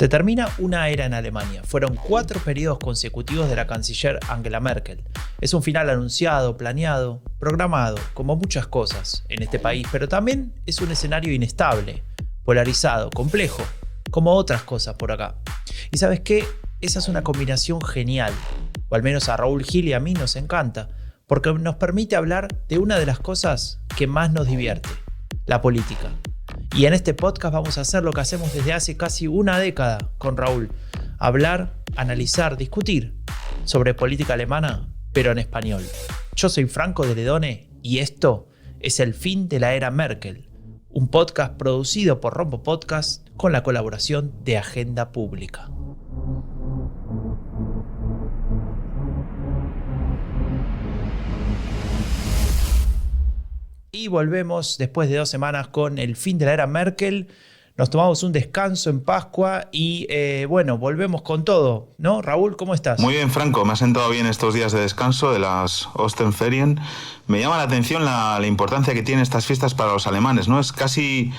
Se termina una era en Alemania. Fueron 4 periodos consecutivos de la canciller Angela Merkel. Es un final anunciado, planeado, programado, como muchas cosas en este país, pero también es un escenario inestable, polarizado, complejo, como otras cosas por acá. ¿Y sabes qué? Esa es una combinación genial, o al menos a Raúl Gil y a mí nos encanta, porque nos permite hablar de una de las cosas que más nos divierte, la política. Y en este podcast vamos a hacer lo que hacemos desde hace casi una década con Raúl. Hablar, analizar, discutir sobre política alemana, pero en español. Yo soy Franco de Ledone y esto es El fin de la era Merkel. Un podcast producido por Rombo Podcast con la colaboración de Agenda Pública. Y volvemos después de 2 semanas con el fin de la era Merkel. Nos tomamos un descanso en Pascua y volvemos con todo, ¿no? Raúl, ¿cómo estás? Muy bien, Franco. Me ha sentado bien estos días de descanso de las Osterferien. Me llama la atención la importancia que tienen estas fiestas para los alemanes, ¿no? Es casi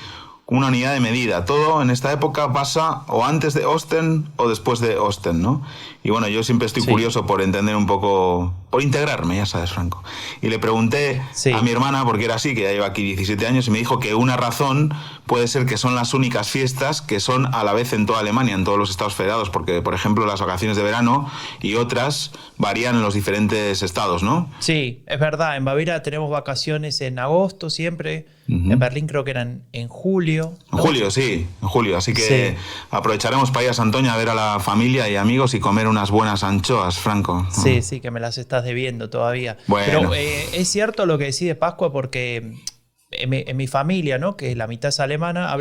una unidad de medida. Todo en esta época pasa o antes de Osten o después de Osten, ¿no? Y bueno, yo siempre estoy curioso por entender un poco, por integrarme, ya sabes, Franco. Y le pregunté a mi hermana, porque era así, que ya lleva aquí 17 años, y me dijo que una razón puede ser que son las únicas fiestas que son a la vez en toda Alemania, en todos los estados federados, porque, por ejemplo, las vacaciones de verano y otras varían en los diferentes estados, ¿no? Sí, es verdad. En Baviera tenemos vacaciones en agosto siempre. En Berlín creo que eran en julio, ¿no? En julio, sí, en julio. Así que aprovecharemos para ir a Santoña a ver a la familia y amigos y comer unas buenas anchoas, Franco. Sí, que me las estás debiendo todavía. Bueno. Pero es cierto lo que decís de Pascua porque en mi familia, ¿no? Que la mitad es alemana,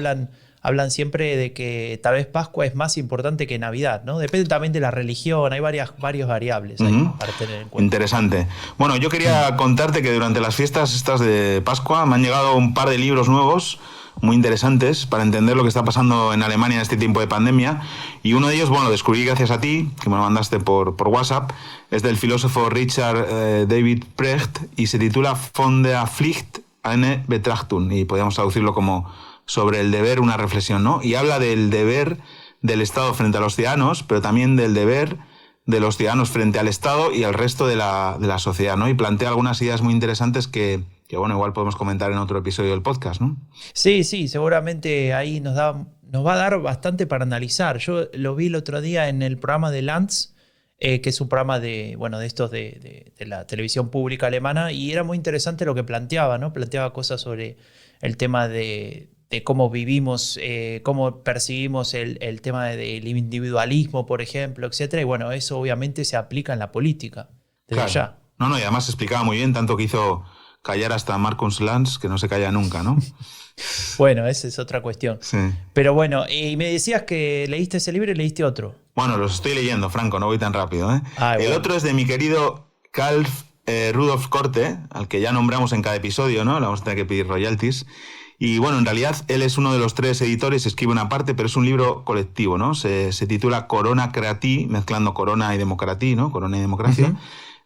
hablan siempre de que tal vez Pascua es más importante que Navidad, ¿no? Depende también de la religión, hay varias variables ahí para tener en cuenta. Interesante. Bueno, yo quería contarte que durante las fiestas estas de Pascua me han llegado un par de libros nuevos muy interesantes para entender lo que está pasando en Alemania en este tiempo de pandemia. Y uno de ellos, bueno, lo descubrí gracias a ti, que me lo mandaste por WhatsApp. Es del filósofo Richard David Precht y se titula Von der Pflicht eine Betrachtung. Y podríamos traducirlo como sobre el deber, una reflexión, ¿no? Y habla del deber del Estado frente a los ciudadanos, pero también del deber de los ciudadanos frente al Estado y al resto de la sociedad, ¿no? Y plantea algunas ideas muy interesantes que bueno, igual podemos comentar en otro episodio del podcast, ¿no? Sí, seguramente ahí nos va a dar bastante para analizar. Yo lo vi el otro día en el programa de Lanz, que es un programa de estos de la televisión pública alemana, y era muy interesante lo que planteaba, ¿no? Planteaba cosas sobre el tema de cómo vivimos, cómo percibimos el tema del individualismo, por ejemplo, etcétera. Y bueno, eso obviamente se aplica en la política desde allá. No, y además se explicaba muy bien, tanto que hizo callar hasta Markus Lanz, que no se calla nunca, ¿no? Bueno, esa es otra cuestión. Sí. Pero bueno, y me decías que leíste ese libro y leíste otro. Bueno, los estoy leyendo, Franco, no voy tan rápido, ¿eh? El otro es de mi querido Karl Rudolf Korte, al que ya nombramos en cada episodio, ¿no? Le vamos a tener que pedir royalties. Y bueno, en realidad él es uno de los 3 editores, escribe una parte, pero es un libro colectivo, ¿no? Se titula Corona Creati, mezclando corona y democratie, ¿no? Corona y democracia.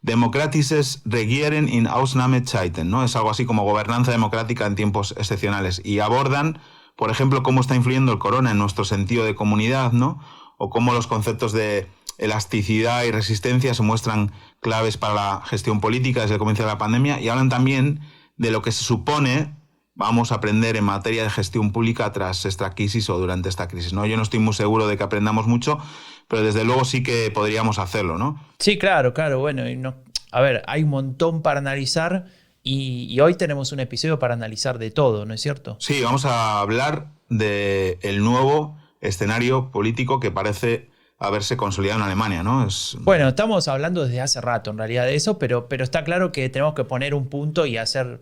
Demokratisches Regieren in Ausnahmezeiten, ¿no? Es algo así como gobernanza democrática en tiempos excepcionales. Y abordan, por ejemplo, cómo está influyendo el corona en nuestro sentido de comunidad, ¿no? O cómo los conceptos de elasticidad y resistencia se muestran claves para la gestión política desde el comienzo de la pandemia. Y hablan también de lo que se supone vamos a aprender en materia de gestión pública tras esta crisis o durante esta crisis, ¿no? Yo no estoy muy seguro de que aprendamos mucho, pero desde luego sí que podríamos hacerlo, ¿no? Sí, claro. Bueno, a ver, hay un montón para analizar y hoy tenemos un episodio para analizar de todo, ¿no es cierto? Sí, vamos a hablar del nuevo escenario político que parece haberse consolidado en Alemania, ¿no? Bueno, estamos hablando desde hace rato en realidad de eso, pero está claro que tenemos que poner un punto y hacer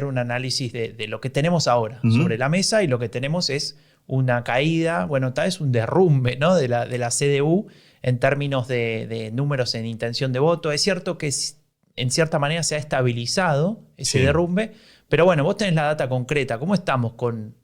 un análisis de lo que tenemos ahora sobre la mesa, y lo que tenemos es una caída, bueno, tal vez un derrumbe, ¿no? de la CDU en términos de números en intención de voto. Es cierto que en cierta manera se ha estabilizado ese derrumbe, pero bueno, vos tenés la data concreta. ¿Cómo estamos con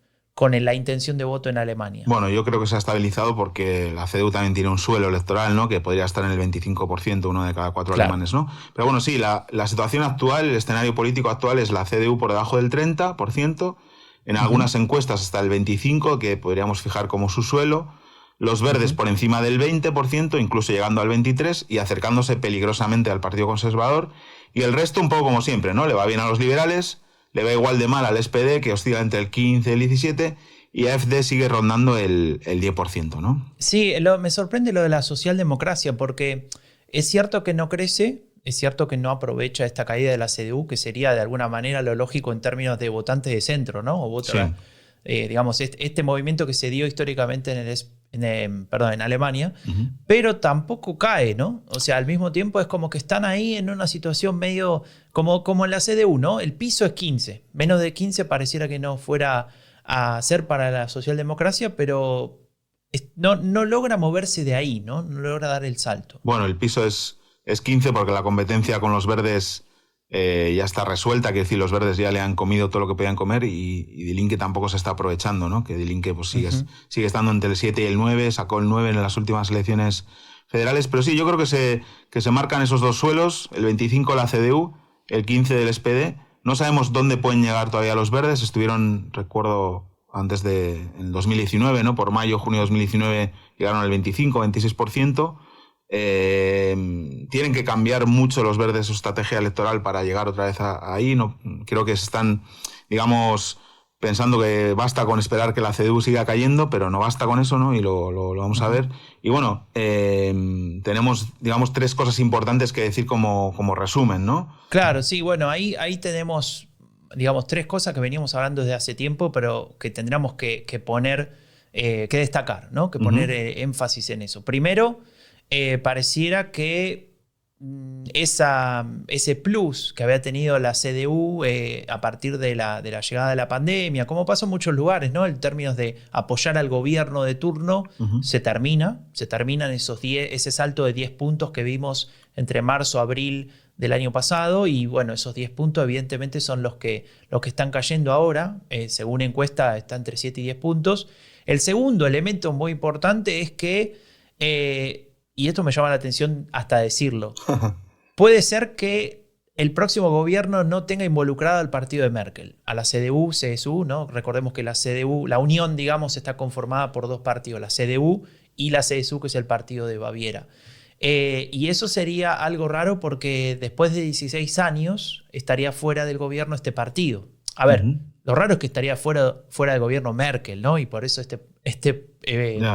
la intención de voto en Alemania? Bueno, yo creo que se ha estabilizado porque la CDU también tiene un suelo electoral, ¿no? Que podría estar en el 25%, uno de cada 4 alemanes, ¿no? Pero bueno, sí, la situación actual, el escenario político actual es la CDU por debajo del 30%, en algunas encuestas hasta el 25%, que podríamos fijar como su suelo, Los verdes por encima del 20%, incluso llegando al 23% y acercándose peligrosamente al Partido Conservador. Y el resto un poco como siempre, ¿no? Le va bien a los liberales, le va igual de mal al SPD, que oscila entre el 15 y el 17%, y AfD sigue rondando el 10%, ¿no? Sí, me sorprende lo de la socialdemocracia, porque es cierto que no crece, es cierto que no aprovecha esta caída de la CDU, que sería de alguna manera lo lógico en términos de votantes de centro, ¿no? O Sí. digamos, este movimiento que se dio históricamente en Alemania, pero tampoco cae, ¿no? O sea, al mismo tiempo es como que están ahí en una situación medio como en la CDU, ¿no? El piso es 15, menos de 15 pareciera que no fuera a ser para la socialdemocracia, pero no logra moverse de ahí, ¿no? No logra dar el salto. Bueno, el piso es 15 porque la competencia con los verdes ya está resuelta, quiere decir, los verdes ya le han comido todo lo que podían comer y Die Linke tampoco se está aprovechando, ¿no? Que Die Linke pues, sigue estando entre el 7 y el 9, sacó el 9 en las últimas elecciones federales, pero sí, yo creo que se marcan esos dos suelos, el 25 la CDU, el 15 del SPD. No sabemos dónde pueden llegar todavía los verdes, estuvieron, recuerdo, antes en 2019, ¿no? Por mayo, junio de 2019 llegaron al 25-26%. Tienen que cambiar mucho los verdes su estrategia electoral para llegar otra vez ahí. No, creo que se están, digamos, pensando que basta con esperar que la CDU siga cayendo, pero no basta con eso, ¿no? Y lo vamos a ver. Y bueno, tenemos, digamos, tres cosas importantes que decir como resumen, ¿no? Claro, sí, bueno, ahí tenemos, digamos, tres cosas que veníamos hablando desde hace tiempo, pero que tendríamos que poner, que destacar, ¿no? Que poner énfasis en eso. Primero, pareciera que ese plus que había tenido la CDU a partir de la llegada de la pandemia, como pasó en muchos lugares, ¿no? En términos de apoyar al gobierno de turno, se terminan ese salto de 10 puntos que vimos entre marzo y abril del año pasado, y bueno, esos 10 puntos evidentemente son los que están cayendo ahora, según encuesta está entre 7 y 10 puntos. El segundo elemento muy importante es que y esto me llama la atención hasta decirlo, puede ser que el próximo gobierno no tenga involucrado al partido de Merkel, a la CDU, CSU, ¿no? Recordemos que la CDU, la unión, digamos, está conformada por dos partidos, la CDU y la CSU, que es el partido de Baviera. Y eso sería algo raro porque después de 16 años estaría fuera del gobierno este partido. A ver, lo raro es que estaría fuera del gobierno Merkel, ¿no? Y por eso este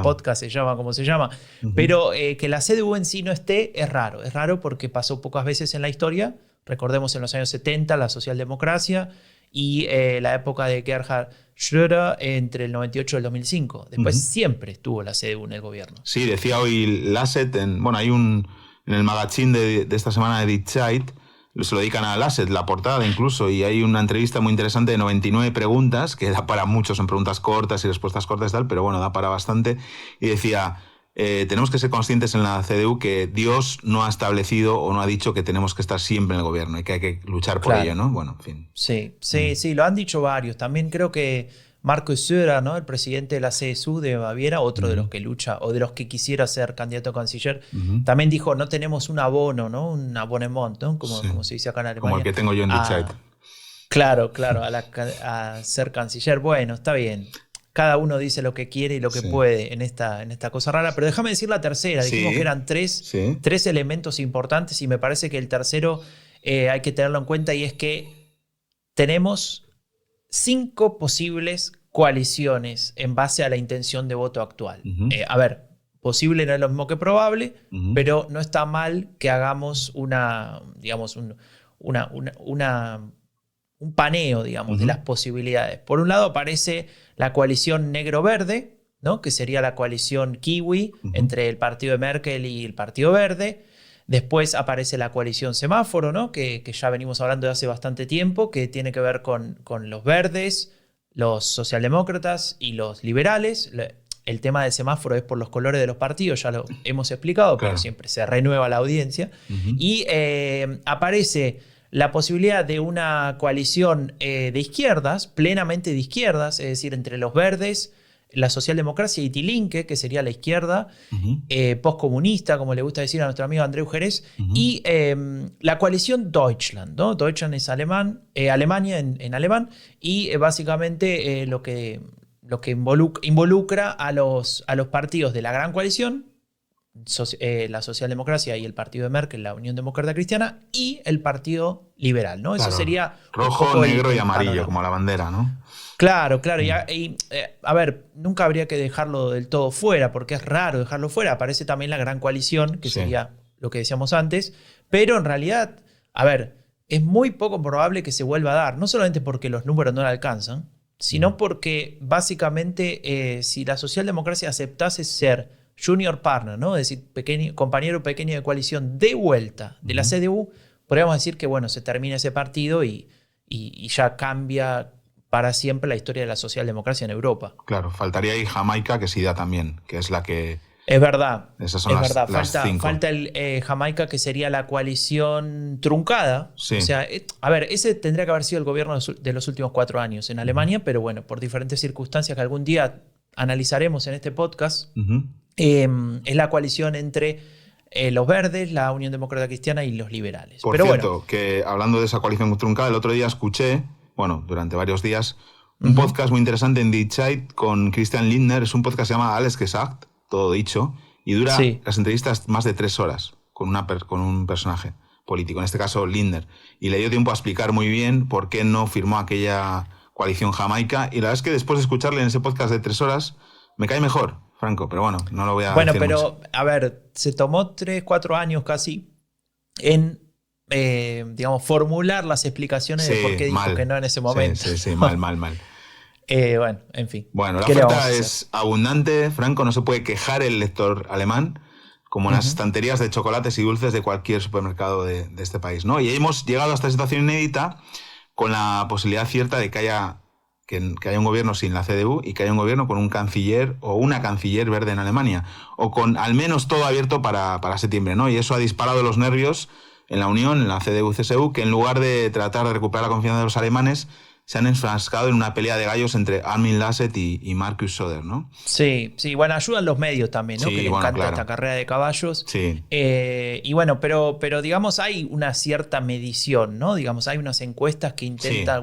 podcast se llama como se llama. Pero que la CDU en sí no esté es raro. Es raro porque pasó pocas veces en la historia. Recordemos en los años 70 la socialdemocracia y la época de Gerhard Schröder entre el 98 y el 2005. Después siempre estuvo la CDU en el gobierno. Sí, decía hoy Laschet, hay en el magazine de esta semana de Die Zeit, se lo dedican a Laschet, la portada incluso, y hay una entrevista muy interesante de 99 preguntas, que da para mucho, son preguntas cortas y respuestas cortas y tal, pero bueno, da para bastante, y decía, tenemos que ser conscientes en la CDU que Dios no ha establecido o no ha dicho que tenemos que estar siempre en el gobierno y que hay que luchar por ello, ¿no? Bueno, en fin. Sí, lo han dicho varios. También creo que Markus Söder, ¿no? El presidente de la CSU de Baviera, otro de los que lucha o de los que quisiera ser candidato a canciller, también dijo, no tenemos un abono, ¿no? Un abonnement, ¿no? Como se dice acá en Alemania. Como el que tengo yo en Die Zeit. Claro, a ser canciller. Bueno, está bien. Cada uno dice lo que quiere y lo que puede en esta cosa rara. Pero déjame decir la tercera. Dijimos que eran tres elementos importantes y me parece que el tercero hay que tenerlo en cuenta, y es que tenemos 5 posibles coaliciones en base a la intención de voto actual. A ver, posible no es lo mismo que probable, pero no está mal que hagamos un paneo, digamos, de las posibilidades. Por un lado aparece la coalición negro-verde, ¿no? Que sería la coalición kiwi entre el partido de Merkel y el Partido Verde. Después aparece la coalición semáforo, ¿no? Que ya venimos hablando de hace bastante tiempo, que tiene que ver con los verdes, los socialdemócratas y los liberales. El tema del semáforo es por los colores de los partidos, ya lo hemos explicado, pero siempre se renueva la audiencia. Y aparece la posibilidad de una coalición de izquierdas, plenamente de izquierdas, es decir, entre los verdes, la socialdemocracia y Die Linke, que sería la izquierda postcomunista, como le gusta decir a nuestro amigo Andreu Jerez, y la coalición Deutschland, ¿no? Deutschland es Alemania en alemán, y básicamente lo que lo que involucra a los partidos de la gran coalición, la socialdemocracia y el partido de Merkel, la Unión Demócrata Cristiana, y el partido liberal, ¿no? Claro. Eso sería rojo, negro y amarillo, panorama. Como la bandera, ¿no? Claro. A ver, nunca habría que dejarlo del todo fuera, porque es raro dejarlo fuera. Aparece también la gran coalición, que sería lo que decíamos antes, pero en realidad, a ver, es muy poco probable que se vuelva a dar, no solamente porque los números no la alcanzan, sino porque básicamente si la socialdemocracia aceptase ser junior partner, ¿no? Es decir, compañero pequeño de coalición de vuelta de la CDU, podríamos decir que bueno, se termina ese partido y ya cambia para siempre la historia de la socialdemocracia en Europa. Claro, faltaría ahí Jamaica, que sí da también, que es la que... Es verdad, esas son las cinco. Falta el Jamaica, que sería la coalición truncada. Sí. O sea, a ver, ese tendría que haber sido el gobierno de los últimos 4 años en Alemania, pero bueno, por diferentes circunstancias que algún día analizaremos en este podcast, es la coalición entre los verdes, la Unión Demócrata Cristiana y los liberales. Por cierto, que hablando de esa coalición truncada, el otro día escuché, durante varios días, un podcast muy interesante en Die Zeit con Christian Lindner. Es un podcast que se llama Alles gesagt, todo dicho, y dura las entrevistas más de 3 horas con un personaje político, en este caso Lindner. Y le dio tiempo a explicar muy bien por qué no firmó aquella coalición Jamaica. Y la verdad es que después de escucharle en ese podcast de 3 horas, me cae mejor, Franco, pero bueno, no lo voy a decir mucho. A ver, se tomó 3-4 años casi en, formular las explicaciones de por qué dijo que no en ese momento. Sí, mal. En fin. Bueno, la oferta es abundante, Franco, no se puede quejar el lector alemán, como en las estanterías de chocolates y dulces de cualquier supermercado de este país, ¿no? Y hemos llegado a esta situación inédita con la posibilidad cierta de que haya un gobierno sin la CDU y que haya un gobierno con un canciller o una canciller verde en Alemania, o con al menos todo abierto para septiembre, ¿no? Y eso ha disparado los nervios en la Unión, en la CDU-CSU, que en lugar de tratar de recuperar la confianza de los alemanes, se han enfrascado en una pelea de gallos entre Armin Laschet y Markus Söder, ¿no? Sí, bueno, ayudan los medios también, ¿no? Que le encanta esta carrera de caballos. Sí. Pero digamos, hay una cierta medición, ¿no? Digamos, hay unas encuestas que intentan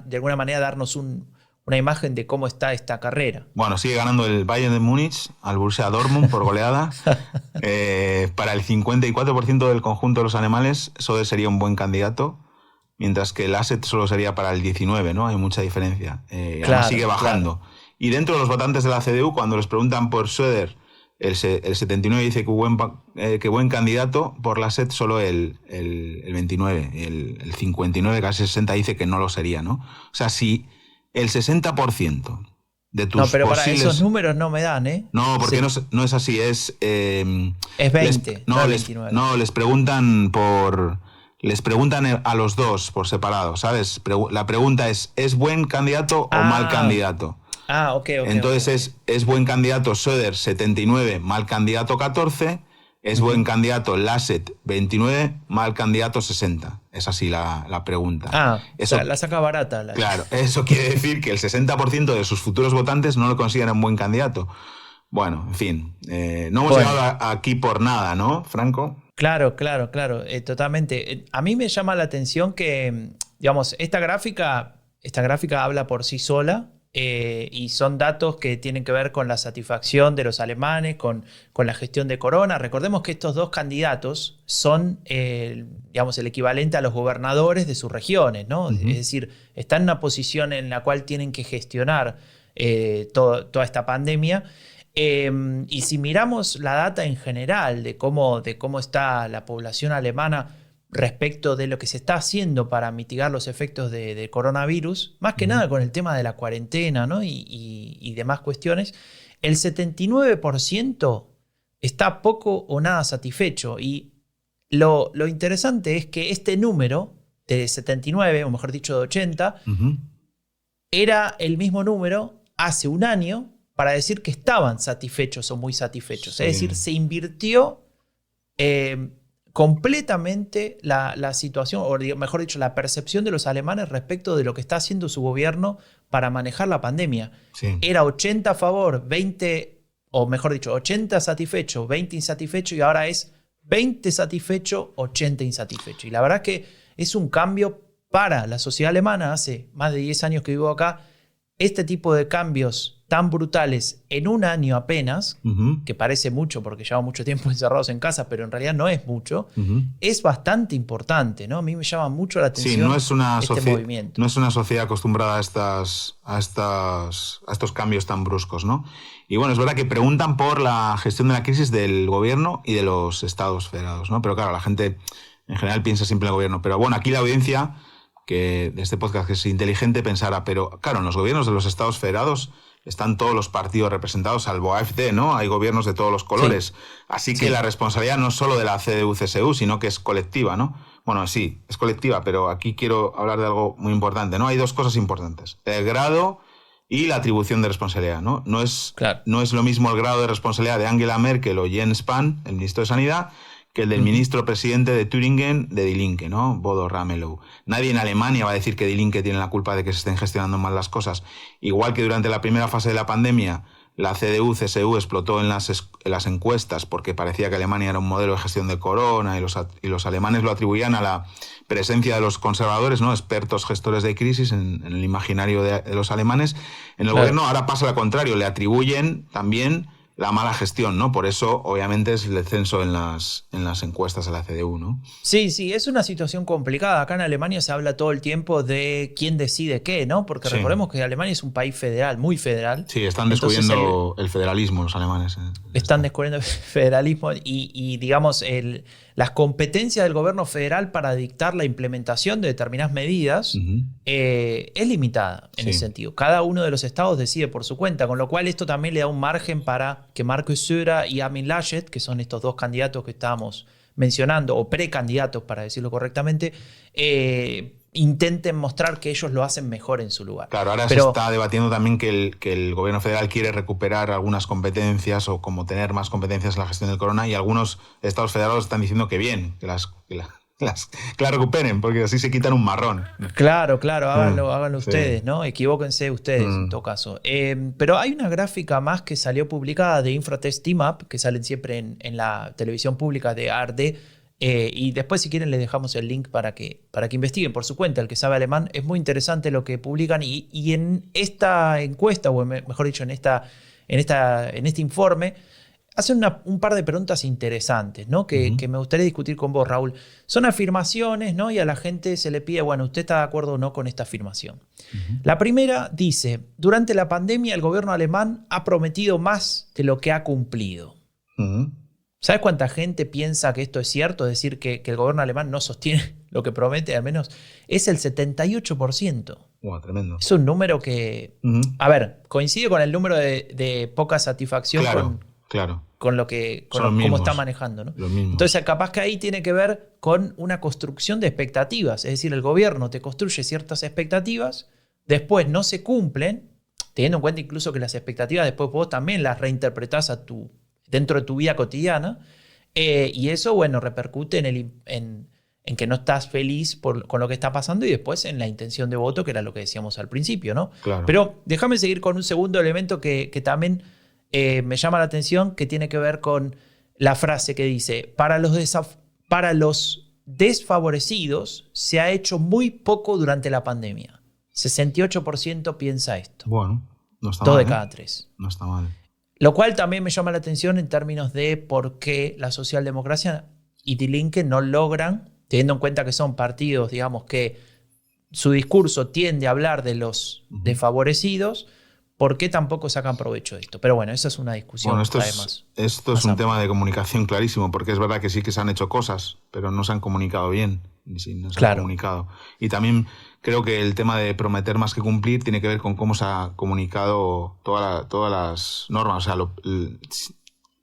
de alguna manera darnos una imagen de cómo está esta carrera. Bueno, sigue ganando el Bayern de Múnich al Borussia Dortmund por goleada. Para el 54% del conjunto de los alemanes, Söder sería un buen candidato, mientras que el Laschet solo sería para el 19%, ¿no? Hay mucha diferencia. Además sigue bajando. Claro. Y dentro de los votantes de la CDU, cuando les preguntan por Söder, el 79% dice que buen candidato, por Laschet solo el 29%, el 59%, casi 60% dice que no lo sería, ¿no? O sea, si el 60% de tus No, pero posibles... para esos números no me dan, ¿eh? No, porque no es así, es 20, no 29. Les preguntan Les preguntan a los dos por separado, ¿sabes? La pregunta es buen candidato o mal candidato? Ok. Entonces es buen candidato Söder 79, mal candidato 14, es buen candidato Laschet 29, mal candidato 60. Es así la pregunta. Eso, la saca barata. Claro, eso quiere decir que el 60% de sus futuros votantes no lo consideran buen candidato. Bueno, en fin, no hemos llegado aquí por nada, ¿no, Franco? Claro, totalmente. A mí me llama la atención que, digamos, esta gráfica habla por sí sola y son datos que tienen que ver con la satisfacción de los alemanes, con la gestión de Corona. Recordemos que estos dos candidatos son, digamos, el equivalente a los gobernadores de sus regiones, ¿no? Es decir, están en una posición en la cual tienen que gestionar toda esta pandemia. Y si miramos la data en general de cómo está la población alemana respecto de lo que se está haciendo para mitigar los efectos de coronavirus, más que nada con el tema de la cuarentena, ¿no? y demás cuestiones, el 79% está poco o nada satisfecho. Y lo interesante es que este número de 79, o mejor dicho de 80, era el mismo número hace un año para decir que estaban satisfechos o muy satisfechos. Sí. Es decir, se invirtió completamente la situación, o mejor dicho, la percepción de los alemanes respecto de lo que está haciendo su gobierno para manejar la pandemia. Sí. Era 80 a favor, 20, o mejor dicho, 80 satisfechos, 20 insatisfechos, y ahora es 20 satisfechos, 80 insatisfechos. Y la verdad que es un cambio para la sociedad alemana. Hace más de 10 años que vivo acá. Este tipo de cambios tan brutales en un año apenas, que parece mucho porque llevamos mucho tiempo encerrados en casa, pero en realidad no es mucho, es bastante importante, ¿no? A mí me llama mucho la atención este movimiento. No es una sociedad acostumbrada a estos cambios tan bruscos, ¿no? Y bueno, es verdad que preguntan por la gestión de la crisis del gobierno y de los estados federados, ¿no? Pero claro, la gente en general piensa siempre en el gobierno. Pero bueno, aquí la audiencia que de este podcast, que es inteligente, pensará, pero claro, en los gobiernos de los estados federados están todos los partidos representados, salvo AfD, ¿no? Hay gobiernos de todos los colores. Sí. Así que la responsabilidad no es solo de la CDU-CSU, sino que es colectiva, ¿no? Bueno, sí, es colectiva, pero aquí quiero hablar de algo muy importante, ¿no? Hay dos cosas importantes: el grado y la atribución de responsabilidad, ¿no? No es lo mismo el grado de responsabilidad de Angela Merkel o Jens Spahn, el ministro de Sanidad, que el del ministro presidente de Thüringen de Die Linke, ¿no? Bodo Ramelow. Nadie en Alemania va a decir que Die Linke tiene la culpa de que se estén gestionando mal las cosas. Igual que durante la primera fase de la pandemia, la CDU-CSU explotó en las encuestas porque parecía que Alemania era un modelo de gestión de corona y los alemanes lo atribuían a la presencia de los conservadores, ¿no? Expertos gestores de crisis en el imaginario de los alemanes. En el gobierno ahora pasa lo contrario, le atribuyen también la mala gestión, ¿no? Por eso, obviamente, es el descenso en las encuestas de la CDU, ¿no? Sí, es una situación complicada. Acá en Alemania se habla todo el tiempo de quién decide qué, ¿no? Porque recordemos que Alemania es un país federal, muy federal. Sí, están descubriendo el federalismo los alemanes. Están descubriendo el federalismo y digamos, las competencias del gobierno federal para dictar la implementación de determinadas medidas es limitada en ese sentido. Cada uno de los estados decide por su cuenta, con lo cual esto también le da un margen para que Markus Söder y Armin Laschet, que son estos dos candidatos que estábamos mencionando, o precandidatos para decirlo correctamente, intenten mostrar que ellos lo hacen mejor en su lugar. Claro, ahora se está debatiendo también que el gobierno federal quiere recuperar algunas competencias o como tener más competencias en la gestión del corona, y algunos estados federados están diciendo que bien, que las recuperen, porque así se quitan un marrón. Claro, háganlo ustedes, ¿no? Equivóquense ustedes en todo caso. Pero hay una gráfica más que salió publicada de Infratest Team Up, que salen siempre en la televisión pública de ARD, y después si quieren les dejamos el link para que investiguen por su cuenta. El que sabe alemán, es muy interesante lo que publican, y en esta encuesta, o mejor dicho, en este informe, hacen un par de preguntas interesantes, ¿no? Que me gustaría discutir con vos, Raúl. Son afirmaciones, ¿no? Y a la gente se le pide, bueno, ¿usted está de acuerdo o no con esta afirmación? La primera dice: durante la pandemia el gobierno alemán ha prometido más de lo que ha cumplido. ¿Sabes cuánta gente piensa que esto es cierto? Es decir, que el gobierno alemán no sostiene lo que promete, al menos es el 78%. Wow, tremendo. Es un número que, a ver, coincide con el número de poca satisfacción con lo que cómo está manejando, ¿no? Entonces, capaz que ahí tiene que ver con una construcción de expectativas. Es decir, el gobierno te construye ciertas expectativas, después no se cumplen, teniendo en cuenta incluso que las expectativas después vos también las reinterpretás dentro de tu vida cotidiana, y eso, bueno, repercute en que no estás feliz con lo que está pasando, y después en la intención de voto, que era lo que decíamos al principio, ¿no? Claro. Pero déjame seguir con un segundo elemento que también me llama la atención, que tiene que ver con la frase que dice: para los desfavorecidos se ha hecho muy poco durante la pandemia. 68% piensa esto. Bueno, no está 2 mal. de cada 3. No está mal. Lo cual también me llama la atención en términos de por qué la socialdemocracia y Die Linke no logran, teniendo en cuenta que son partidos, digamos, que su discurso tiende a hablar de los desfavorecidos, ¿por qué tampoco sacan provecho de esto? Pero bueno, esa es una discusión. Bueno, esto es un tema de comunicación clarísimo, porque es verdad que sí que se han hecho cosas, pero no se han comunicado bien. No se han comunicado. Y también creo que el tema de prometer más que cumplir tiene que ver con cómo se ha comunicado todas las normas. O sea,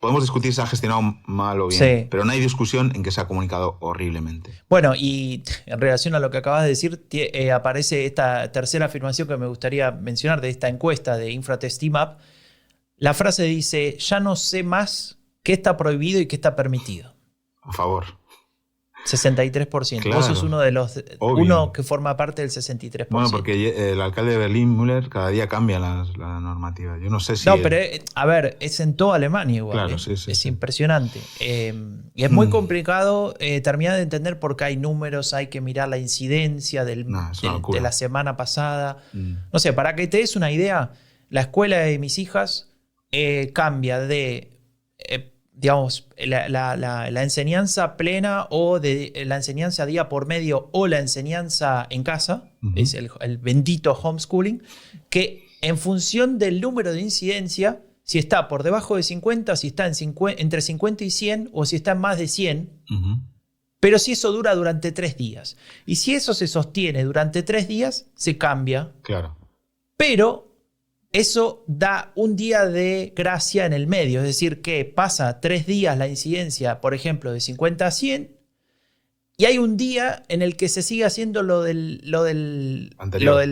podemos discutir si se ha gestionado mal o bien, pero no hay discusión en que se ha comunicado horriblemente. Bueno, y en relación a lo que acabas de decir, aparece esta tercera afirmación que me gustaría mencionar de esta encuesta de Infratest Team Up. La frase dice: ya no sé más qué está prohibido y qué está permitido. A favor. 63%. Claro, vos sos uno que forma parte del 63%. Bueno, porque el alcalde de Berlín, Müller, cada día cambia la normativa. Yo no sé si... No, pero a ver, es en toda Alemania igual. Claro, es impresionante. Y es muy complicado terminar de entender, porque hay números, hay que mirar la incidencia de la semana pasada. No sé, para que te des una idea, la escuela de mis hijas cambia de, digamos, la enseñanza plena o de la enseñanza día por medio o la enseñanza en casa, es el bendito homeschooling, que en función del número de incidencia, si está por debajo de 50, si está entre 50 y 100 o si está en más de 100, pero si eso dura durante 3 días. Y si eso se sostiene durante 3 días, se cambia. Claro. Pero eso da un día de gracia en el medio, es decir, que pasa 3 días la incidencia, por ejemplo, de 50 a 100, y hay un día en el que se sigue haciendo lo del anterior,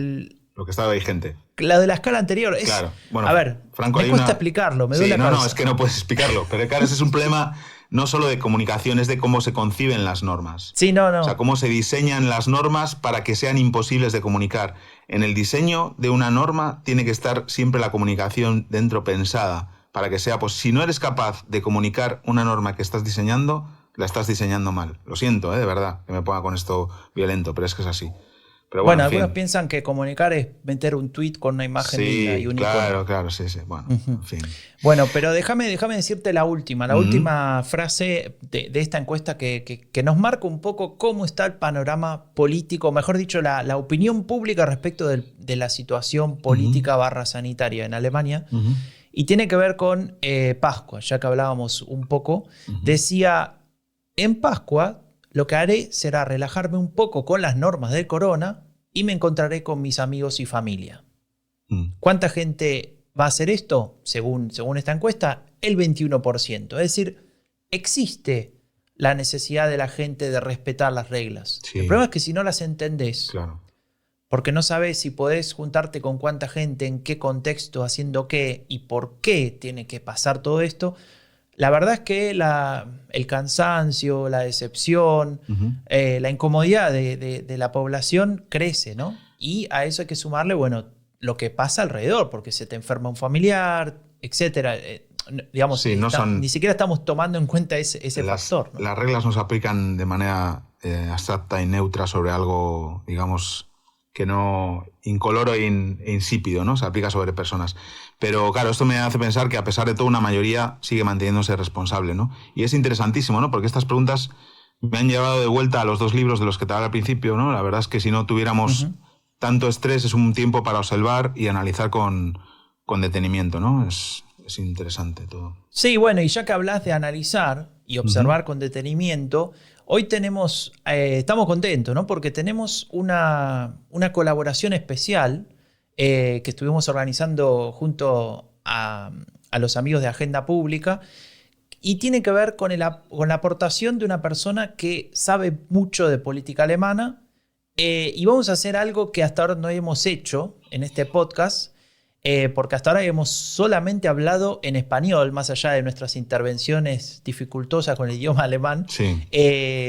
lo que estaba vigente. La de la escala anterior. Claro. Bueno, a ver, Franco, me cuesta explicarlo, me duele la cabeza. No, es que no puedes explicarlo. Pero claro, ese es un problema no solo de comunicación, es de cómo se conciben las normas. Sí, no. O sea, cómo se diseñan las normas para que sean imposibles de comunicar. En el diseño de una norma tiene que estar siempre la comunicación dentro pensada, para que sea, pues si no eres capaz de comunicar una norma que estás diseñando, la estás diseñando mal. Lo siento, de verdad, que me ponga con esto violento, pero es que es así. Pero bueno, algunos piensan que comunicar es meter un tweet con una imagen linda y un icono. Claro, sí. Bueno, en fin. Bueno, pero déjame decirte la última frase de esta encuesta que nos marca un poco cómo está el panorama político, mejor dicho, la opinión pública respecto de la situación política /sanitaria en Alemania. Y tiene que ver con Pascua, ya que hablábamos un poco. Decía, en Pascua lo que haré será relajarme un poco con las normas del corona y me encontraré con mis amigos y familia. ¿Cuánta gente va a hacer esto? Según esta encuesta, el 21%. Es decir, existe la necesidad de la gente de respetar las reglas. Sí. El problema es que si no las entendés, porque no sabés si podés juntarte con cuánta gente, en qué contexto, haciendo qué y por qué tiene que pasar todo esto, la verdad es que el cansancio, la decepción, la incomodidad de la población crece, ¿no? Y a eso hay que sumarle, bueno, lo que pasa alrededor, porque se te enferma un familiar, etcétera. Digamos, ni siquiera estamos tomando en cuenta ese factor, ¿no? Las reglas no se aplican de manera abstracta y neutra sobre algo, digamos, que no incoloro e insípido, ¿no? Se aplica sobre personas. Pero claro, esto me hace pensar que a pesar de todo una mayoría sigue manteniéndose responsable, ¿no? Y es interesantísimo, ¿no? Porque estas preguntas me han llevado de vuelta a los 2 libros de los que te hablaba al principio, ¿no? La verdad es que si no tuviéramos tanto estrés, es un tiempo para observar y analizar con detenimiento, ¿no? Es interesante todo. Sí, bueno, y ya que hablas de analizar y observar con detenimiento, hoy estamos contentos, ¿no? Porque tenemos una colaboración especial que estuvimos organizando junto a los amigos de Agenda Pública y tiene que ver con la aportación de una persona que sabe mucho de política alemana y vamos a hacer algo que hasta ahora no hemos hecho en este podcast porque hasta ahora hemos solamente hablado en español, más allá de nuestras intervenciones dificultosas con el idioma alemán. Sí.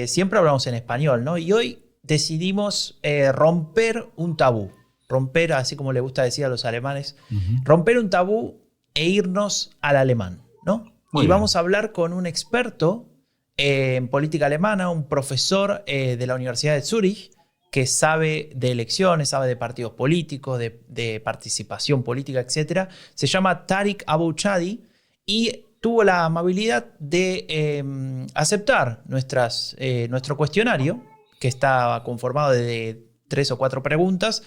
Siempre hablamos en español, ¿no? Y hoy decidimos romper un tabú. Romper, así como le gusta decir a los alemanes, romper un tabú e irnos al alemán, ¿no? Muy y bien. vamos a hablar con un experto en política alemana, un profesor de la Universidad de Zúrich, que sabe de elecciones, sabe de partidos políticos, de participación política, etc. Se llama Tarek Abou-Chadi y tuvo la amabilidad de aceptar nuestro cuestionario, que está conformado de 3 o 4 preguntas,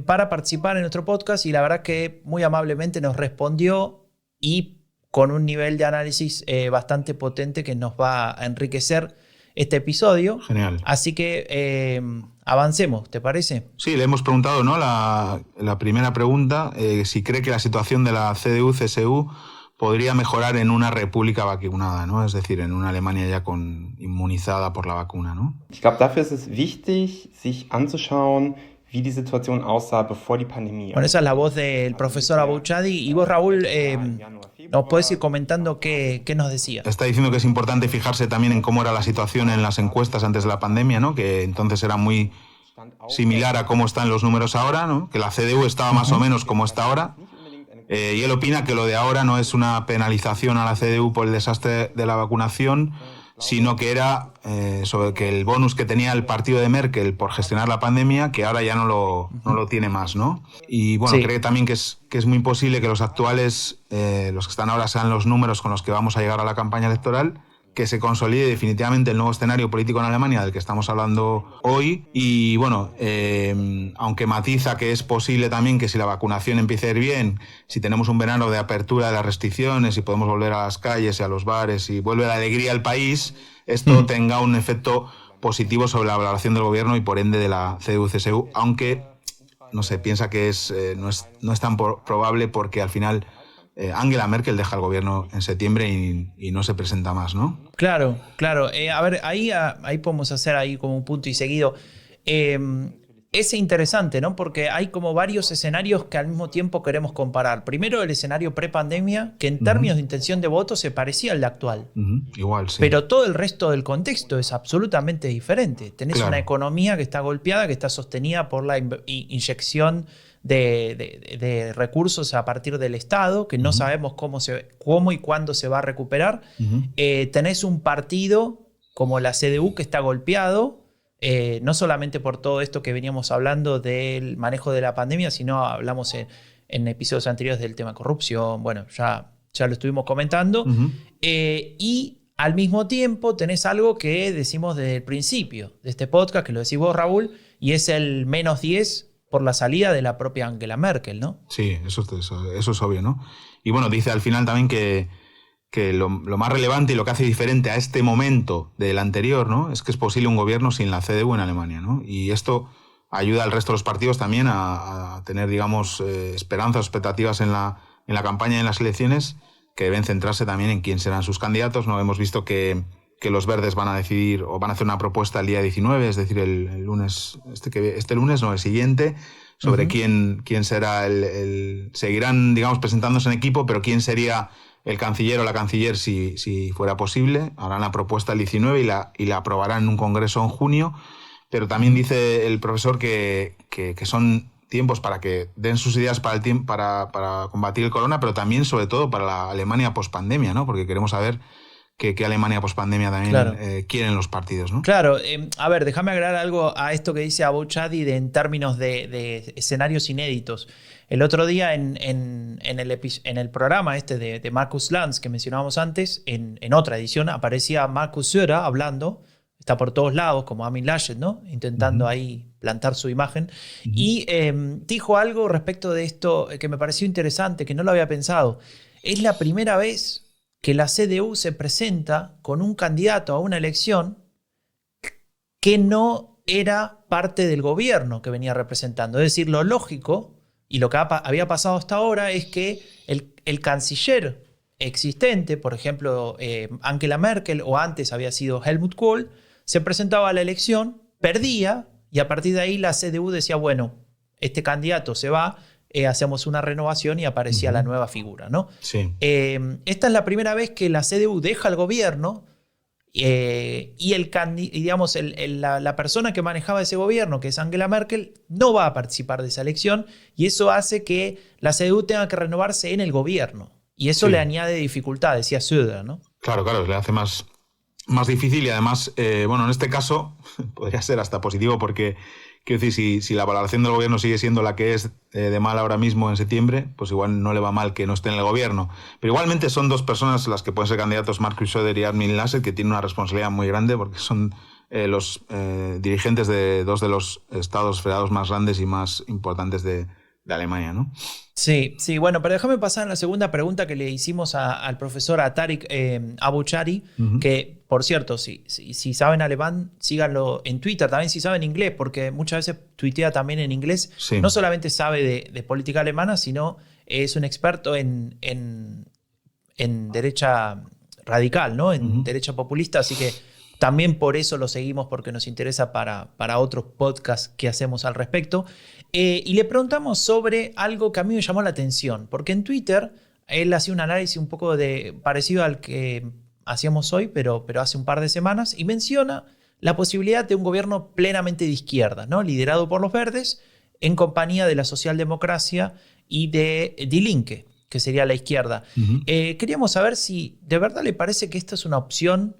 para participar en nuestro podcast y la verdad que muy amablemente nos respondió y con un nivel de análisis bastante potente que nos va a enriquecer este episodio. Genial. Así que avancemos, ¿te parece? Sí, le hemos preguntado, ¿no? La primera pregunta, si cree que la situación de la CDU-CSU podría mejorar en una república vacunada, ¿no? Es decir, en una Alemania ya inmunizada por la vacuna, ¿no? Ich glaube, dafür ist es wichtig, sich anzuschauen, wie die Situation aussah, bevor die Pandemie. Bueno, esa es la voz del profesor Abou-Chadi. Y vos, Raúl, nos podés ir comentando qué nos decía. Está diciendo que es importante fijarse también en cómo era la situación en las encuestas antes de la pandemia, ¿no? Que entonces era muy similar a cómo están los números ahora, ¿no? Que la CDU estaba más o menos como está ahora. Y él opina que lo de ahora no es una penalización a la CDU por el desastre de la vacunación, sino que era sobre que el bonus que tenía el partido de Merkel por gestionar la pandemia, que ahora ya no lo tiene más, ¿no? Y bueno, Sí. creo también que es muy posible que los actuales, los que están ahora, sean los números con los que vamos a llegar a la campaña electoral, que se consolide definitivamente el nuevo escenario político en Alemania del que estamos hablando hoy. Y bueno, aunque matiza que es posible también que si la vacunación empiece a ir bien, si tenemos un verano de apertura de las restricciones y podemos volver a las calles y a los bares y vuelve la alegría al país, esto tenga un efecto positivo sobre la valoración del gobierno y por ende de la CDU-CSU, aunque no se piensa que no es tan probable porque al final Angela Merkel deja el gobierno en septiembre y no se presenta más, ¿no? Claro, claro. A ver, ahí podemos hacer ahí como un punto y seguido. Es interesante, ¿no? Porque hay como varios escenarios que al mismo tiempo queremos comparar. Primero, el escenario pre-pandemia, que en términos de intención de voto se parecía al de actual. Igual, sí. Pero todo el resto del contexto es absolutamente diferente. Tenés Claro. una economía que está golpeada, que está sostenida por la inyección de recursos a partir del Estado, que no sabemos cómo y cuándo se va a recuperar. Tenés un partido como la CDU que está golpeado, no solamente por todo esto que veníamos hablando del manejo de la pandemia, sino hablamos en episodios anteriores del tema corrupción. Bueno, ya lo estuvimos comentando. Y al mismo tiempo tenés algo que decimos desde el principio de este podcast, que lo decís vos, Raúl, y es el -10 por la salida de la propia Angela Merkel, ¿no? Sí, eso es obvio, ¿no? Y bueno, dice al final también que lo más relevante y lo que hace diferente a este momento del anterior, ¿no? Es que es posible un gobierno sin la CDU en Alemania, ¿no? Y esto ayuda al resto de los partidos también a tener, digamos, esperanzas, expectativas en la campaña y en las elecciones, que deben centrarse también en quién serán sus candidatos, ¿no? Hemos visto que los verdes van a decidir o van a hacer una propuesta el día 19, es decir, el lunes, este lunes, no, el siguiente, sobre quién será seguirán, digamos, presentándose en equipo, pero quién sería el canciller o la canciller si fuera posible. Harán la propuesta el 19 y la aprobarán en un congreso en junio, pero también dice el profesor que son tiempos para que den sus ideas para combatir el corona, pero también, sobre todo, para la Alemania pospandemia, ¿no? Porque queremos saber qué Alemania pospandemia también Claro. quieren los partidos, ¿no? Claro, a ver, déjame agregar algo a esto que dice Abu Chadi en términos de escenarios inéditos. El otro día en el programa de Markus Lanz que mencionábamos antes, en otra edición aparecía Markus Söder hablando, está por todos lados como Armin Laschet, ¿no? Intentando ahí plantar su imagen. Y dijo algo respecto de esto que me pareció interesante, que no lo había pensado. Es la primera vez que la CDU se presenta con un candidato a una elección que no era parte del gobierno que venía representando. Es decir, lo lógico y lo que había pasado hasta ahora es que el canciller existente, por ejemplo, Angela Merkel, o antes había sido Helmut Kohl, se presentaba a la elección, perdía, y a partir de ahí la CDU decía, bueno, este candidato se va, hacemos una renovación y aparecía la nueva figura, ¿no? Sí. Esta es la primera vez que la CDU deja el gobierno y digamos, la persona que manejaba ese gobierno, que es Angela Merkel, no va a participar de esa elección, y eso hace que la CDU tenga que renovarse en el gobierno. Y eso le añade dificultad, decía Söder, ¿no? Claro, le hace más difícil y además, bueno, en este caso podría ser hasta positivo porque, quiero decir, si la valoración del gobierno sigue siendo la que es de mal ahora mismo en septiembre, pues igual no le va mal que no esté en el gobierno. Pero igualmente son dos personas las que pueden ser candidatos, Markus Söder y Armin Laschet, que tienen una responsabilidad muy grande porque son los dirigentes de dos de los estados federados más grandes y más importantes de Alemania, ¿no? Sí, bueno, pero déjame pasar a la segunda pregunta que le hicimos al profesor Tarik Abuchari, que, por cierto, si saben alemán, síganlo en Twitter, también si saben inglés, porque muchas veces tuitea también en inglés. Sí. No solamente sabe de política alemana, sino es un experto en derecha radical, ¿no? En derecha populista, así que también por eso lo seguimos, porque nos interesa para otros podcasts que hacemos al respecto. Y le preguntamos sobre algo que a mí me llamó la atención, porque en Twitter él hacía un análisis un poco parecido al que hacíamos hoy, pero hace un par de semanas, y menciona la posibilidad de un gobierno plenamente de izquierda, ¿no? Liderado por los verdes, en compañía de la socialdemocracia y de Die Linke, que sería la izquierda. Queríamos saber si de verdad le parece que esta es una opción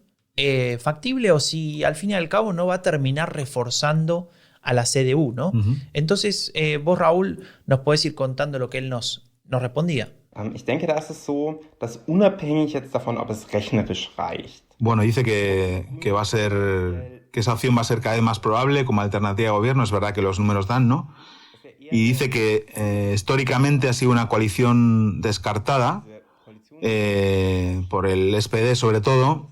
factible o si al fin y al cabo no va a terminar reforzando a la CDU, ¿no? Entonces, vos, Raúl, nos podés ir contando lo que él nos respondía. Ich denke, da ist es so, dass unabhängig jetzt davon, ob es rechnerisch reicht. Bueno, dice que va a ser, que esa opción va a ser cada vez más probable como alternativa de gobierno. Es verdad que los números dan, ¿no? Y dice que históricamente ha sido una coalición descartada por el SPD sobre todo,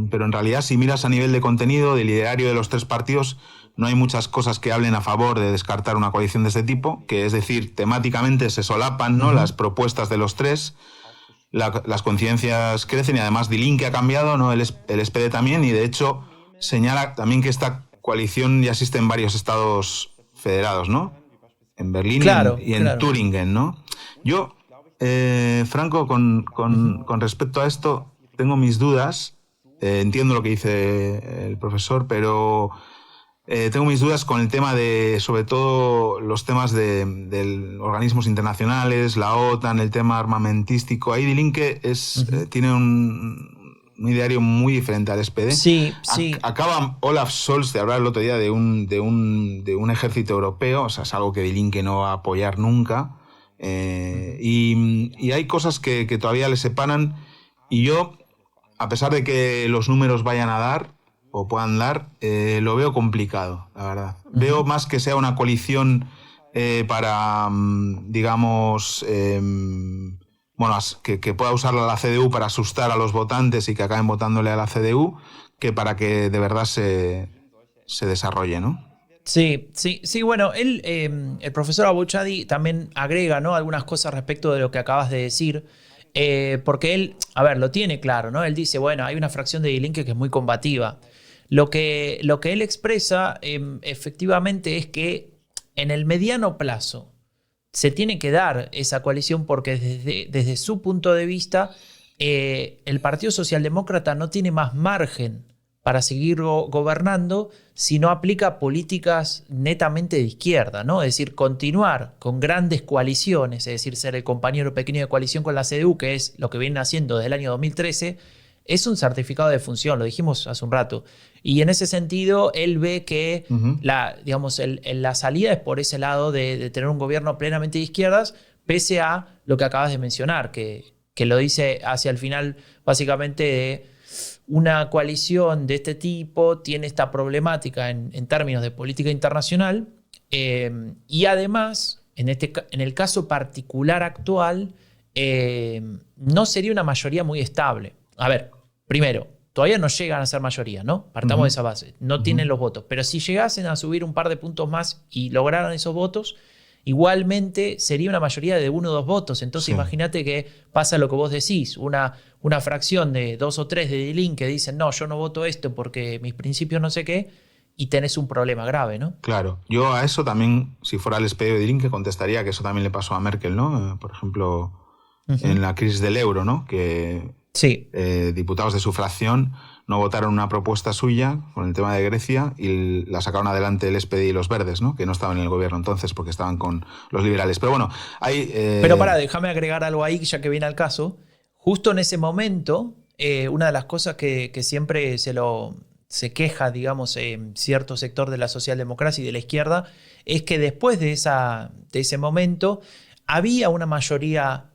pero en realidad si miras a nivel de contenido, del ideario de los tres partidos, no hay muchas cosas que hablen a favor de descartar una coalición de este tipo, que es decir, temáticamente se solapan, ¿no? Las propuestas de los tres, las coincidencias crecen y además Die Linke ha cambiado, ¿no? El SPD también, y de hecho señala también que esta coalición ya existe en varios estados federados, ¿no? En Berlín y en Turingen, ¿no? Yo, Franco, con respecto a esto, tengo mis dudas. Entiendo lo que dice el profesor, pero tengo mis dudas con el tema de, sobre todo, los temas de organismos internacionales, la OTAN, el tema armamentístico. Ahí Die Linke tiene un ideario muy diferente al SPD. Sí. Acaba Olaf Scholz de hablar el otro día de un ejército europeo, o sea, es algo que Die Linke no va a apoyar nunca. Y hay cosas que todavía le separan, y yo, a pesar de que los números vayan a dar o puedan dar, lo veo complicado, la verdad. Veo más que sea una coalición para, digamos, bueno, que pueda usarla la CDU para asustar a los votantes y que acaben votándole a la CDU, que para que de verdad se desarrolle, ¿no? Sí, bueno, el profesor Abou-Chadi también agrega, ¿no?, algunas cosas respecto de lo que acabas de decir, porque él, a ver, lo tiene claro, ¿no? Él dice, bueno, hay una fracción de Die Linke que es muy combativa. Lo que él expresa efectivamente es que en el mediano plazo se tiene que dar esa coalición porque desde su punto de vista el Partido Socialdemócrata no tiene más margen para seguir gobernando si no aplica políticas netamente de izquierda, ¿no? Es decir, continuar con grandes coaliciones, es decir, ser el compañero pequeño de coalición con la CDU, que es lo que viene haciendo desde el año 2013, es un certificado de función, lo dijimos hace un rato. Y en ese sentido, él ve que la salida es por ese lado de tener un gobierno plenamente de izquierdas, pese a lo que acabas de mencionar, que lo dice hacia el final básicamente de una coalición de este tipo tiene esta problemática en términos de política internacional y además, en el caso particular actual, no sería una mayoría muy estable. A ver, primero, todavía no llegan a ser mayoría, ¿no? Partamos de esa base. No tienen los votos. Pero si llegasen a subir un par de puntos más y lograran esos votos, igualmente sería una mayoría de 1 o 2 votos. Entonces imagínate que pasa lo que vos decís, una fracción de 2 o 3 de Die Linke que dicen, no, yo no voto esto porque mis principios no sé qué, y tenés un problema grave, ¿no? Claro. Yo a eso también, si fuera el SPD de Die Linke, contestaría que eso también le pasó a Merkel, ¿no? Por ejemplo, en la crisis del euro, ¿no? Que diputados de su fracción no votaron una propuesta suya con el tema de Grecia y la sacaron adelante el SPD y los Verdes, ¿no? Que no estaban en el gobierno entonces porque estaban con los liberales. Pero bueno, hay... Pero déjame agregar algo ahí ya que viene al caso. Justo en ese momento, una de las cosas que siempre se queja, digamos, en cierto sector de la socialdemocracia y de la izquierda, es que después de ese momento había una mayoría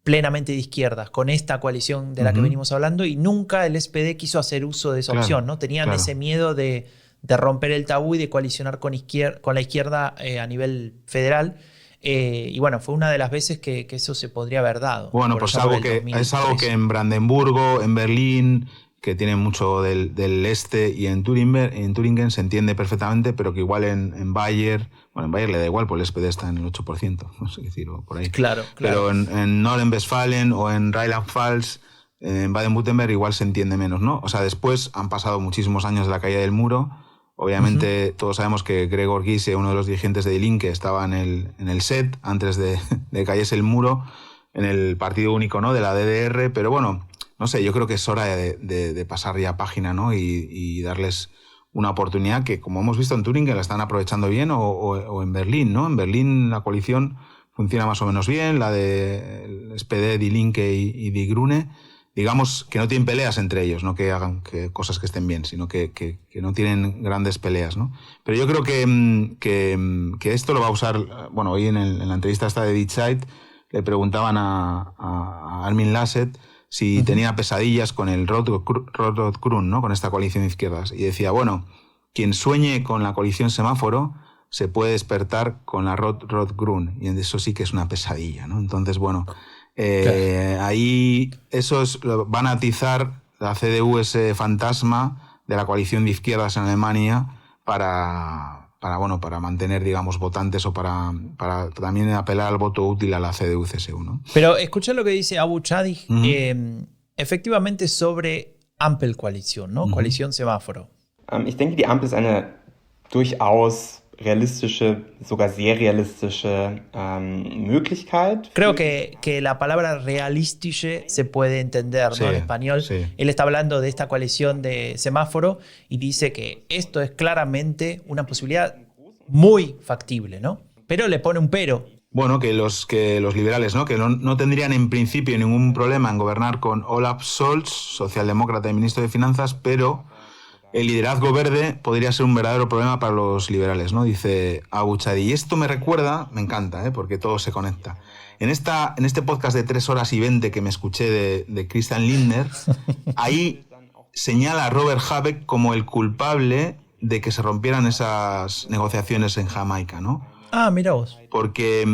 plenamente de izquierdas con esta coalición de la que venimos hablando y nunca el SPD quiso hacer uso de esa opción, ¿no? Tenían ese miedo de romper el tabú y de coalicionar con la izquierda a nivel federal. Y bueno, fue una de las veces que eso se podría haber dado. Bueno, pues es algo que en Brandenburgo, en Berlín, que tienen mucho del este, y en Turingen se entiende perfectamente, pero que igual en Bayer, bueno, en Bayer le da igual, pues el SPD está en el 8%, no sé decir, o por ahí. Claro. Pero en Norden-Westfalen o en Rheinland-Pfalz, en Baden-Württemberg igual se entiende menos, ¿no? O sea, después han pasado muchísimos años de la caída del muro. Obviamente todos sabemos que Gregor Gysi, uno de los dirigentes de Die Linke, estaba en el SED antes de que cayese el muro, en el partido único, ¿no?, de la DDR, pero bueno, no sé, yo creo que es hora de pasar ya página, ¿no?, y darles una oportunidad que, como hemos visto en Turingen, la están aprovechando bien, o en Berlín, ¿no? En Berlín la coalición funciona más o menos bien, la de SPD, Die Linke y Die Grüne. digamos, que no tienen peleas entre ellos, no que hagan cosas que estén bien, sino que no tienen grandes peleas, ¿no? Pero yo creo que esto lo va a usar, bueno, hoy en la entrevista esta de Die Zeit le preguntaban a Armin Laschet si tenía pesadillas con el Rot-Rot-Grün, ¿no? Con esta coalición de izquierdas. Y decía, bueno, quien sueñe con la coalición semáforo se puede despertar con la Rot-Rot-Grün. Y eso sí que es una pesadilla, ¿no? Entonces, bueno, ahí van a atizar la CDU ese fantasma de la coalición de izquierdas en Alemania para mantener, digamos, votantes o para también apelar al voto útil a la CDU-CSU, ¿no? Pero escucha lo que dice Abu Chadi, efectivamente sobre Ampelkoalition, ¿no? Coalición semáforo. Ich denke, die Ampel ist eine durchaus realistische, sogar sehr realistische Möglichkeit. Creo que la palabra realistische se puede entender, ¿no? En español. Sí. Él está hablando de esta coalición de semáforo y dice que esto es claramente una posibilidad muy factible, ¿no? Pero le pone un pero. Bueno, que los liberales, ¿no? Que no tendrían en principio ningún problema en gobernar con Olaf Scholz, socialdemócrata y ministro de Finanzas, pero el liderazgo verde podría ser un verdadero problema para los liberales, ¿no? Dice Abu Chadi. Y esto me recuerda, me encanta, porque todo se conecta. En este podcast de 3 horas y 20 que me escuché de Christian Lindner, ahí señala a Robert Habeck como el culpable de que se rompieran esas negociaciones en Jamaica, ¿no? Ah, mira vos. Porque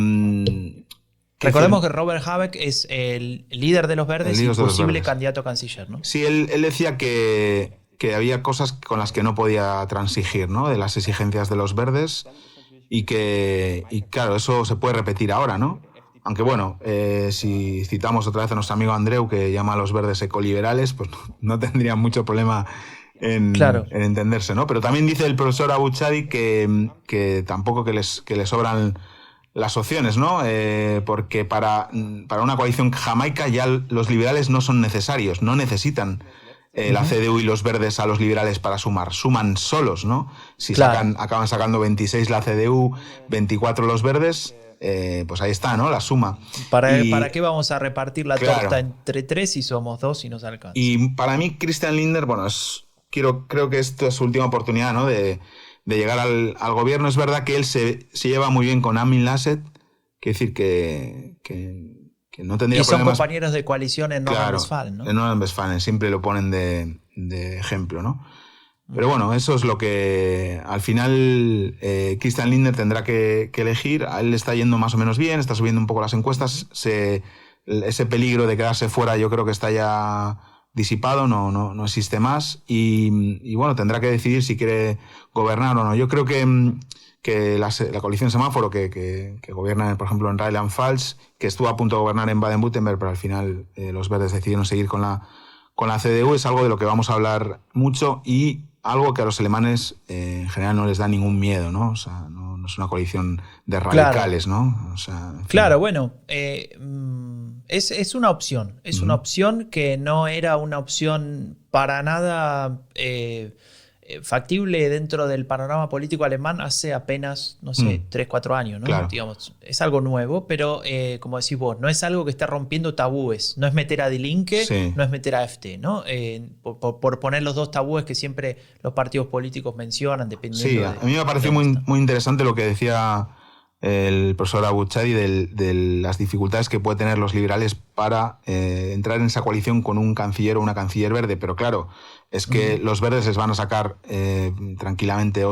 recordemos que Robert Habeck es el líder de los verdes y posible candidato a canciller, ¿no? Sí, él decía que había cosas con las que no podía transigir, ¿no? De las exigencias de los verdes y claro, eso se puede repetir ahora, ¿no? Aunque bueno, si citamos otra vez a nuestro amigo Andreu, que llama a los verdes ecoliberales, pues no tendrían mucho problema en entenderse, ¿no? Pero también dice el profesor Abu Chadi que tampoco que les sobran las opciones, ¿no? Porque para una coalición jamaica ya los liberales no son necesarios, no necesitan la CDU y los verdes a los liberales para sumar, suman solos, ¿no? Si acaban sacando 26 la CDU, 24 los verdes, pues ahí está, ¿no? La suma. ¿Para qué vamos a repartir la torta entre 3 si somos 2 y nos alcanza? Y para mí Christian Lindner, bueno, creo que esto es su última oportunidad, ¿no? De llegar al gobierno. Es verdad que él se lleva muy bien con Armin Laschet, quiere decir que no tendría y son problemas. Compañeros de coalición en Nordrhein-Westfalen, ¿no? En Nordrhein-Westfalen, siempre lo ponen de ejemplo, ¿no? Pero bueno, eso es lo que al final Christian Lindner tendrá que elegir. A él le está yendo más o menos bien, está subiendo un poco las encuestas. Ese peligro de quedarse fuera yo creo que está ya disipado, no existe más. Y bueno, tendrá que decidir si quiere gobernar o no. Yo creo que la coalición semáforo que gobierna, por ejemplo, en Rheinland-Pfalz, que estuvo a punto de gobernar en Baden-Württemberg, pero al final los verdes decidieron seguir con la CDU, es algo de lo que vamos a hablar mucho y algo que a los alemanes en general no les da ningún miedo, ¿no? O sea, no es una coalición de radicales, ¿no? O sea, claro, bueno, es una opción. Es una opción que no era una opción para nada factible dentro del panorama político alemán hace apenas, no sé, 3-4 años, ¿no? Claro. Digamos, es algo nuevo, pero como decís vos, no es algo que esté rompiendo tabúes. No es meter a Die Linke, no es meter a AfD, ¿no? Por poner los dos tabúes que siempre los partidos políticos mencionan, dependiendo a mí me pareció muy interesante lo que decía el profesor Abu Chadi de las dificultades que puede tener los liberales para entrar en esa coalición con un canciller o una canciller verde, pero claro, es que los verdes les van a sacar tranquilamente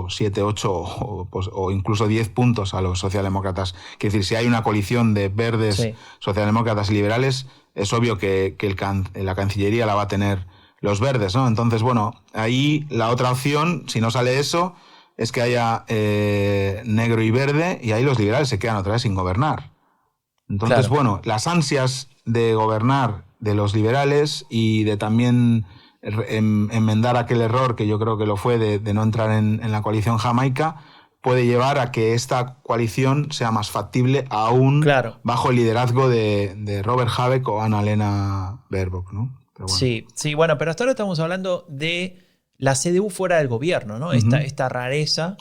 7, 8 o incluso 10 puntos a los socialdemócratas. Quiere decir, si hay una coalición de verdes, socialdemócratas y liberales, es obvio que la cancillería la va a tener los verdes, ¿no? Entonces, bueno, ahí la otra opción, si no sale eso, es que haya negro y verde y ahí los liberales se quedan otra vez sin gobernar. Entonces, bueno, las ansias de gobernar de los liberales y de también enmendar aquel error que yo creo que lo fue de no entrar en la coalición jamaica puede llevar a que esta coalición sea más factible aún bajo el liderazgo de Robert Habeck o Annalena Baerbock, ¿no? Pero bueno. Sí, bueno, pero hasta ahora estamos hablando de la CDU fuera del gobierno, ¿no? Esta rareza,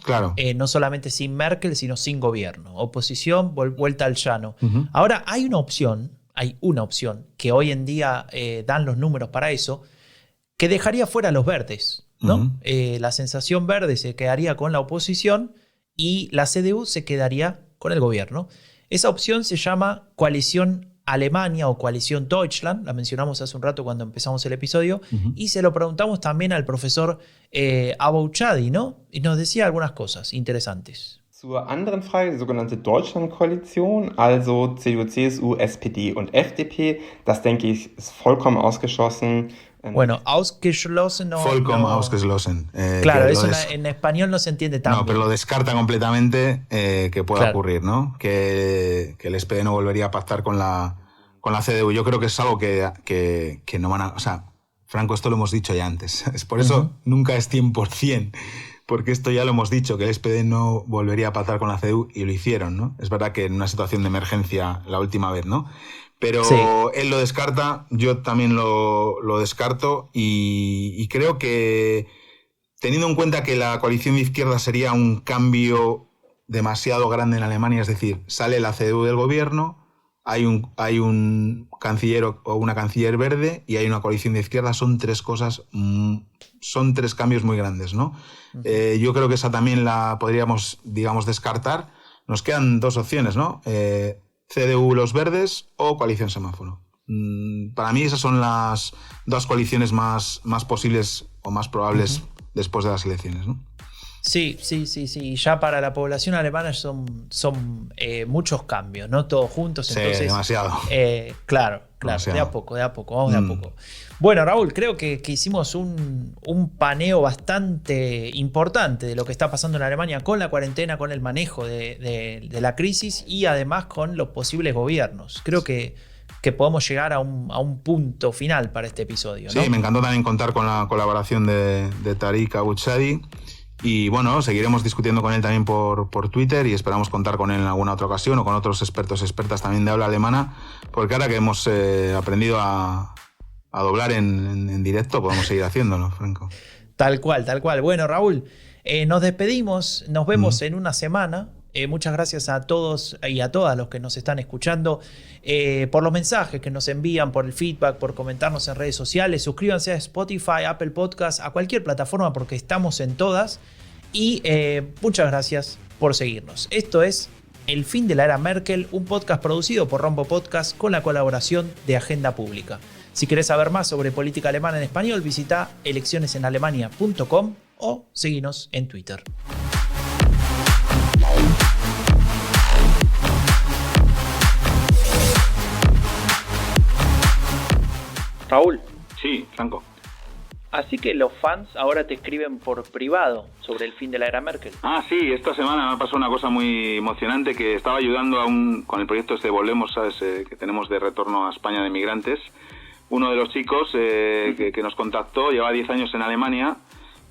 no solamente sin Merkel, sino sin gobierno. Oposición, vuelta al llano. Ahora hay una opción hay una opción que hoy en día dan los números para eso, que dejaría fuera a los verdes, ¿no? La sensación verde se quedaría con la oposición y la CDU se quedaría con el gobierno. Esa opción se llama Coalición Alemania o Coalición Deutschland, la mencionamos hace un rato cuando empezamos el episodio, y se lo preguntamos también al profesor Abou-Chadi, ¿no? Y nos decía algunas cosas interesantes. Zur anderen Frage, die sogenannte Deutschland-Koalition, also CDU, CSU, SPD und FDP, das denke ich ist vollkommen ausgeschlossen. Bueno, ausgeschlossen no... Vollkommen ausgeschlossen. Claro, eso en español no se entiende tanto. No, pero lo descarta completamente que pueda ocurrir, ¿no? Que el SPD no volvería a pactar con la CDU. Yo creo que es algo que no van a... O sea, Franco, esto lo hemos dicho ya antes. Es por eso nunca es 100%, porque esto ya lo hemos dicho, que el SPD no volvería a pactar con la CDU y lo hicieron, ¿no? Es verdad que en una situación de emergencia la última vez, ¿no? Pero sí, él lo descarta, yo también lo descarto y creo que teniendo en cuenta que la coalición de izquierda sería un cambio demasiado grande en Alemania, es decir, sale la CDU del gobierno, hay un canciller o una canciller verde y hay una coalición de izquierda, son tres cosas, son tres cambios muy grandes, ¿no? Yo creo que esa también la podríamos, digamos, descartar. Nos quedan dos opciones, ¿no? CDU, los verdes o coalición semáforo. Para mí esas son las dos coaliciones más posibles o más probables después de las elecciones, ¿no? Sí. Ya para la población alemana son muchos cambios, ¿no? Todos juntos. Sí, entonces, demasiado. Claro. Demasiado. De a poco, vamos de a poco. Bueno, Raúl, creo que hicimos un paneo bastante importante de lo que está pasando en Alemania con la cuarentena, con el manejo de la crisis y además con los posibles gobiernos. Creo que podemos llegar a un punto final para este episodio, ¿no? Sí, me encantó también contar con la colaboración de Tariq Abou-Chadi. Y bueno, seguiremos discutiendo con él también por Twitter y esperamos contar con él en alguna otra ocasión o con otros expertos y expertas también de habla alemana, porque ahora que hemos aprendido a doblar en directo, podemos seguir haciéndolo, Franco. Tal cual. Bueno, Raúl, nos despedimos, nos vemos en una semana. Muchas gracias a todos y a todas los que nos están escuchando por los mensajes que nos envían, por el feedback, por comentarnos en redes sociales. Suscríbanse a Spotify, Apple Podcasts, a cualquier plataforma porque estamos en todas. Y muchas gracias por seguirnos. Esto es El fin de la era Merkel, un podcast producido por Rombo Podcast con la colaboración de Agenda Pública. Si querés saber más sobre política alemana en español, visita eleccionesenalemania.com o seguinos en Twitter. Raúl. Sí, Franco. Así que los fans ahora te escriben por privado sobre el fin de la era Merkel. Ah, sí, esta semana me pasó una cosa muy emocionante, que estaba ayudando con el proyecto este Volvemos, ¿sabes? Que tenemos de retorno a España de migrantes. Uno de los chicos que nos contactó lleva 10 años en Alemania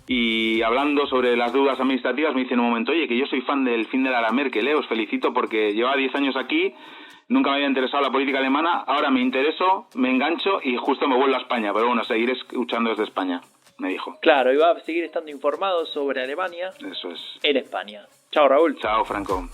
y hablando sobre las dudas administrativas me dice en un momento, oye, que yo soy fan del fin de la era Merkel, os felicito porque lleva 10 años aquí, nunca me había interesado la política alemana, ahora me intereso, me engancho y justo me vuelvo a España, pero bueno, seguiré escuchando desde España, me dijo. Claro, y va a seguir estando informado sobre Alemania. Eso es. En España. Chao, Raúl. Chao, Franco.